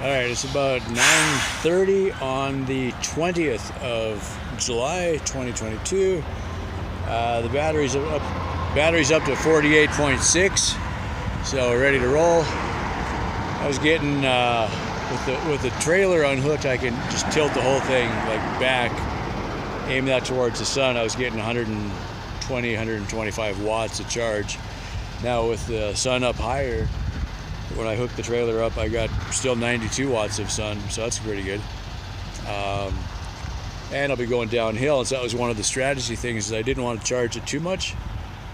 Alright, it's about 9:30 on the 20th of July 2022. The battery's up to 48.6, so we're ready to roll. I was getting with the trailer unhooked, I can just tilt the whole thing like back, aim that towards the sun. I was getting 120, 125 watts of charge. Now with the sun up higher, when I hooked the trailer up, I got still 92 watts of sun, so that's pretty good. And I'll be going downhill, and so that was one of the strategy things, is I didn't want to charge it too much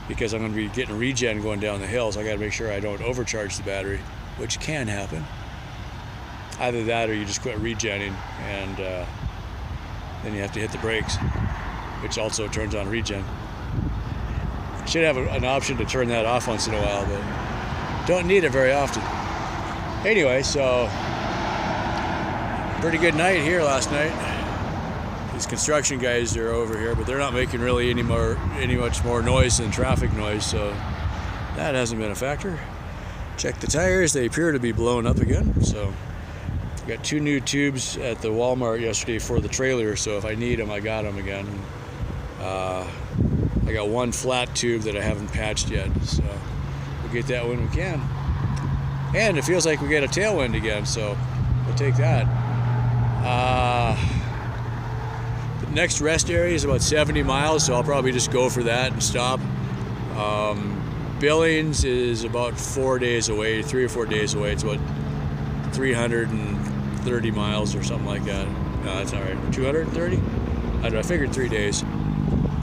because I'm going to be getting regen going down the hill, so I got to make sure I don't overcharge the battery, which can happen. Either that or you just quit regenning, and then you have to hit the brakes, which also turns on regen. Should have an option to turn that off once in a while, but don't need it very often. Anyway, so pretty good night here last night. These construction guys are over here, but they're not making really any much more noise than traffic noise, so that hasn't been a factor. Check the tires, they appear to be blown up again. So got 2 new tubes at the Walmart yesterday for the trailer, so if I need them, I got them again. I got 1 flat tube that I haven't patched yet, so we'll get that when we can. And it feels like we get a tailwind again, so we'll take that. The next rest area is about 70 miles, so I'll probably just go for that and stop. Billings is about 4 days away, 3 or 4 days away. It's about 330 miles or something like that. No, that's all right. 230? I don't know, I figured 3 days.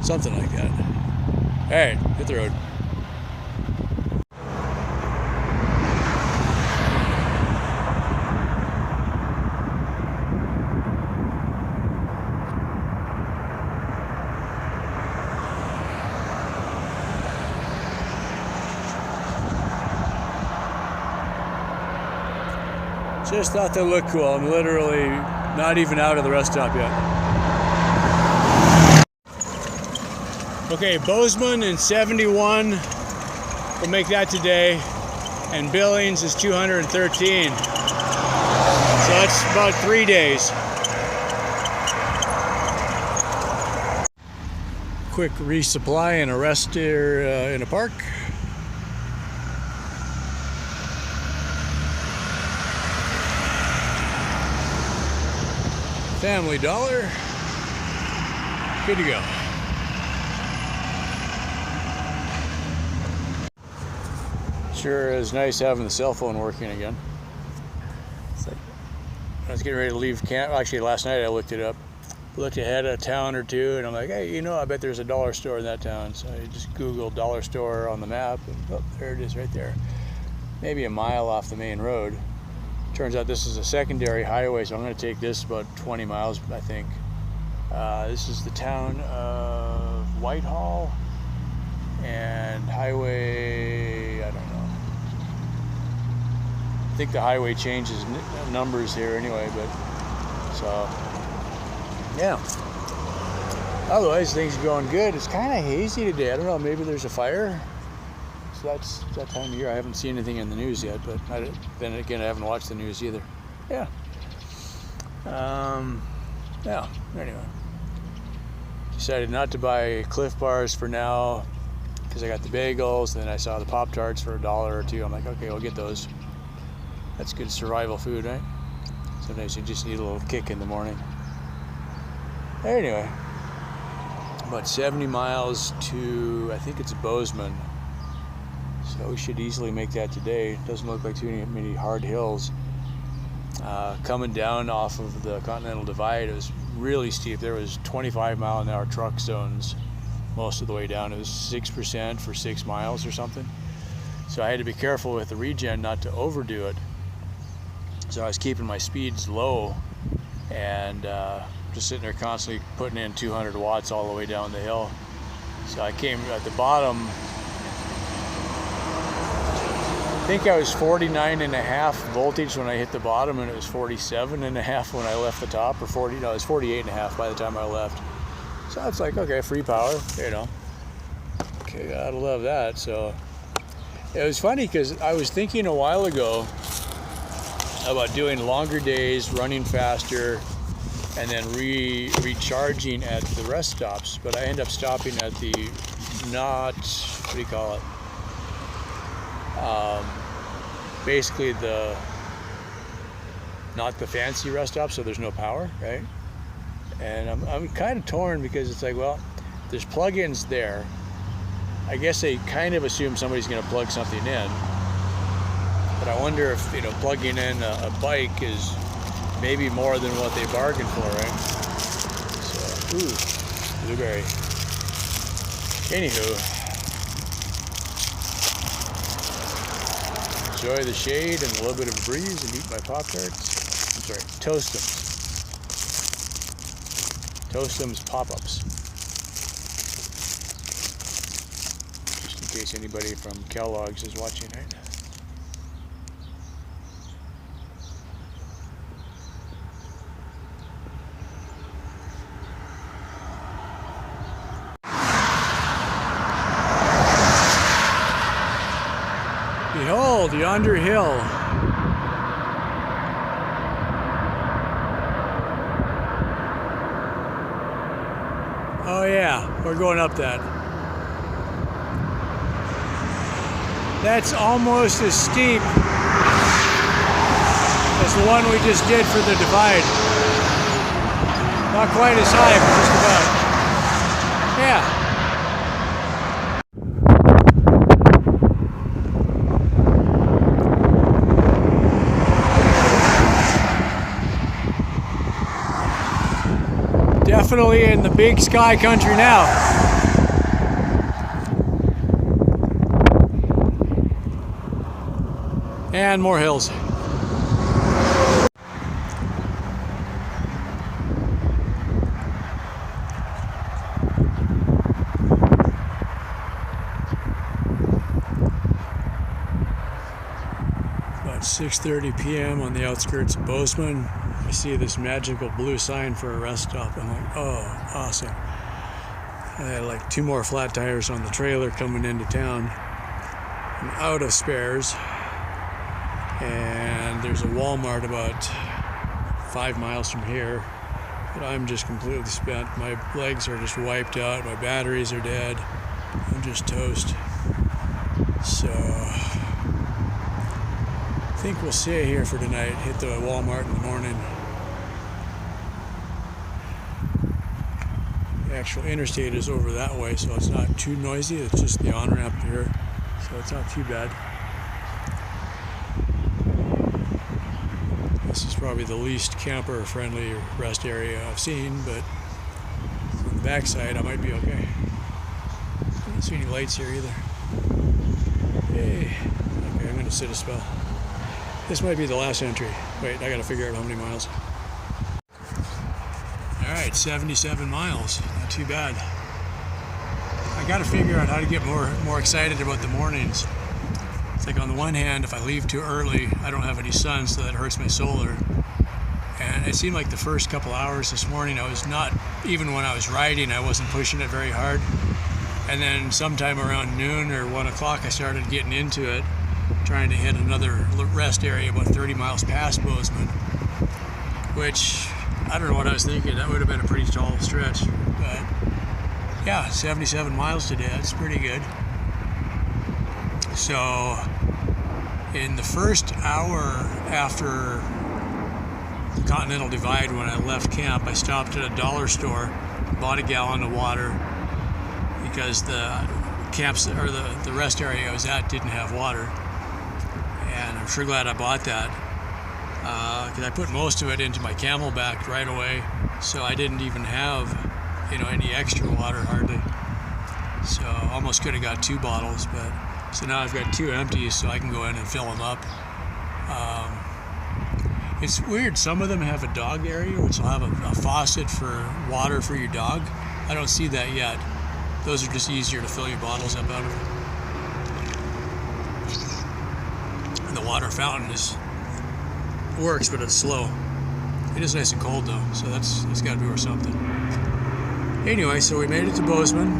Something like that. All right, hit the road. Just thought they looked cool. I'm literally not even out of the rest stop yet. Okay, Bozeman in 71. We'll make that today. And Billings is 213. So that's about 3 days. Quick resupply and a rest here in a park. Family Dollar. Good to go. Sure is nice having the cell phone working again. It's like, I was getting ready to leave camp. Actually, last night I looked it up. Looked ahead a town or two, and I'm like, hey, you know, I bet there's a dollar store in that town. So I just Googled dollar store on the map, and oh, there it is right there. Maybe a mile off the main road. Turns out this is a secondary highway, so I'm going to take this about 20 miles, I think. This is the town of Whitehall, and highway, I don't know. I think the highway changes numbers here anyway, but so, yeah. Otherwise, things are going good. It's kind of hazy today. I don't know, maybe there's a fire. So that's that time of year. I haven't seen anything in the news yet, but then again, I haven't watched the news either. Yeah. Yeah, anyway. Decided not to buy Cliff Bars for now because I got the bagels, and then I saw the Pop-Tarts for $1 or $2. I'm like, okay, I'll get those. That's good survival food, right? Sometimes you just need a little kick in the morning. Anyway, about 70 miles to, I think it's Bozeman. So we should easily make that today. It doesn't look like too many hard hills. Coming down off of the Continental Divide, it was really steep. There was 25-mile-an-hour truck zones most of the way down. It was 6% for 6 miles or something. So I had to be careful with the regen not to overdo it. So I was keeping my speeds low and just sitting there constantly putting in 200 watts all the way down the hill. So I came at the bottom. I think I was 49.5 voltage when I hit the bottom, and it was 47.5 when I left the top, or 40, no, it was 48.5 by the time I left. So it's like, okay, free power, you know. Okay, gotta love that. So it was funny because I was thinking a while ago, about doing longer days, running faster, and then recharging at the rest stops. But I end up stopping at the what do you call it? Basically not the fancy rest stop, so there's no power, right? And I'm kind of torn because it's like, well, there's plug-ins there. I guess they kind of assume somebody's going to plug something in. But I wonder if, plugging in a bike is maybe more than what they bargained for, right? So, ooh, blueberry. Anywho, enjoy the shade and a little bit of a breeze and eat my Pop-Tarts. I'm sorry, Toast-Ems pop-ups. Just in case anybody from Kellogg's is watching, right? Behold, yonder hill. Oh yeah, we're going up that. That's almost as steep as the one we just did for the divide. Not quite as high, but just about. Yeah. Definitely in the big sky country now. And more hills. About 6:30 p.m. on the outskirts of Bozeman. I see this magical blue sign for a rest stop. I'm like, oh, awesome. I had like 2 more flat tires on the trailer coming into town. I'm out of spares. And there's a Walmart about 5 miles from here. But I'm just completely spent. My legs are just wiped out. My batteries are dead. I'm just toast. So I think we'll stay here for tonight. Hit the Walmart in the morning. The actual interstate is over that way, so it's not too noisy. It's just the on-ramp here, so it's not too bad. This is probably the least camper-friendly rest area I've seen, but on the backside I might be okay. I don't see any lights here either. Hey, okay, I'm gonna sit a spell. This might be the last entry. Wait, I gotta figure out how many miles. Alright, 77 miles. Not too bad. I gotta figure out how to get more excited about the mornings. It's like, on the one hand, if I leave too early, I don't have any sun, so that hurts my solar. And it seemed like the first couple hours this morning, I was not, even when I was riding, I wasn't pushing it very hard. And then sometime around noon or 1 o'clock, I started getting into it, trying to hit another rest area about 30 miles past Bozeman, which, I don't know what I was thinking. That would have been a pretty tall stretch. But yeah, 77 miles today, that's pretty good. So in the first hour after the Continental Divide, when I left camp, I stopped at a dollar store, bought a gallon of water, because the camps, or the rest area I was at, didn't have water. And I'm sure glad I bought that, because I put most of it into my Camelback right away, so I didn't even have, any extra water hardly. So almost could have got 2 bottles, but so now I've got 2 empties, so I can go in and fill them up. It's weird. Some of them have a dog area, which will have a faucet for water for your dog. I don't see that yet. Those are just easier to fill your bottles up out of. And the water fountain works, but it's slow. It is nice and cold though, so that's got to be worth something. Anyway, so we made it to Bozeman.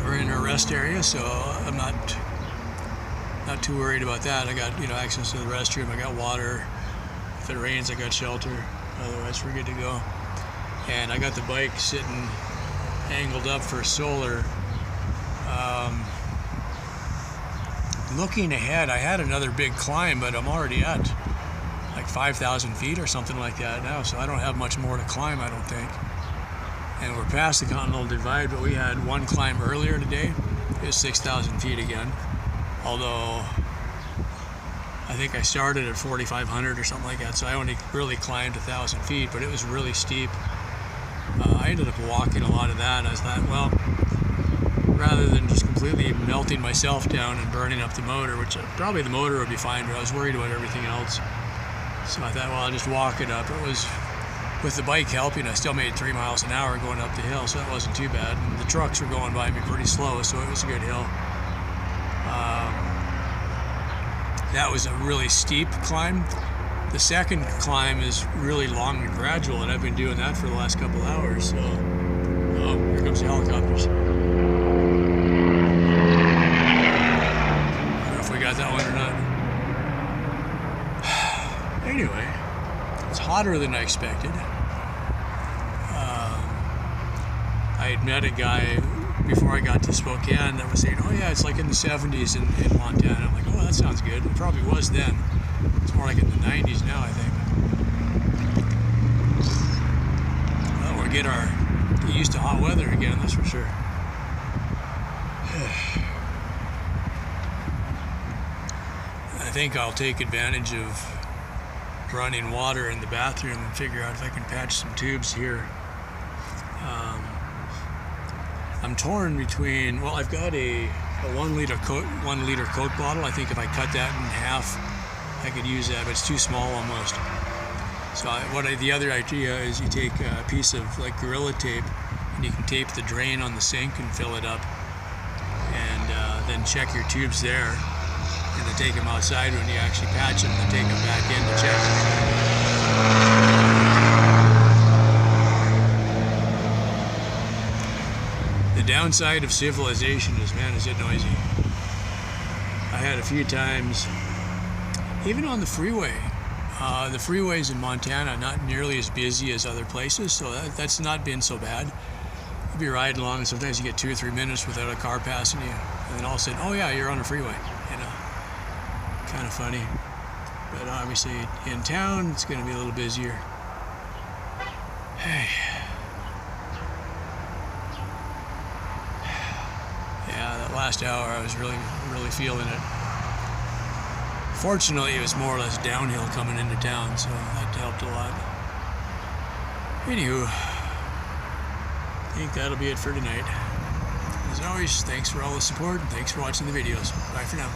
We're in our rest area, so I'm not not too worried about that. I got, you know, access to the restroom. I got water. If it rains, I got shelter. Otherwise, we're good to go. And I got the bike sitting angled up for solar. Looking ahead, I had another big climb, but I'm already at like 5,000 feet or something like that now, so I don't have much more to climb, I don't think. And we're past the Continental Divide, but we had one climb earlier today. It was 6,000 feet again. Although, I think I started at 4,500 or something like that, so I only really climbed 1,000 feet, but it was really steep. I ended up walking a lot of that, and I thought, well, rather than just completely melting myself down and burning up the motor, which probably the motor would be fine, but I was worried about everything else. So I thought, well, I'll just walk it up. It was, with the bike helping, I still made 3 miles an hour going up the hill, so that wasn't too bad. And the trucks were going by me pretty slow, so it was a good hill. That was a really steep climb. The second climb is really long and gradual, and I've been doing that for the last couple hours. So, oh, here comes the helicopters. I don't know if we got that one or not. Anyway, it's hotter than I expected. I had met a guy before I got to Spokane that was saying, oh yeah, it's like in the 70s in Montana. I'm like, oh, that sounds good. It probably was then. It's more like in the 90s now, I think. Well, we'll get used to hot weather again, that's for sure. I think I'll take advantage of running water in the bathroom and figure out if I can patch some tubes here. I'm torn between, well, I've got a 1 liter Coke bottle. I think if I cut that in half, I could use that, but it's too small almost. So the other idea is you take a piece of like Gorilla Tape and you can tape the drain on the sink and fill it up, and then check your tubes there, and then take them outside when you actually patch them, and then take them back in to check them. The downside of civilization is, man, is it noisy. I had a few times, even on the freeway. The freeways in Montana not nearly as busy as other places, so that's not been so bad. You'll be riding along, and sometimes you get 2 or 3 minutes without a car passing you, and then all of a sudden, oh yeah, you're on a freeway. You know, kind of funny. But obviously, in town, it's going to be a little busier. Hey. Last hour I was really feeling it. Fortunately, it was more or less downhill coming into town, so that helped a lot. Anywho, I think that'll be it for tonight. As always, thanks for all the support and thanks for watching the videos. Bye for now.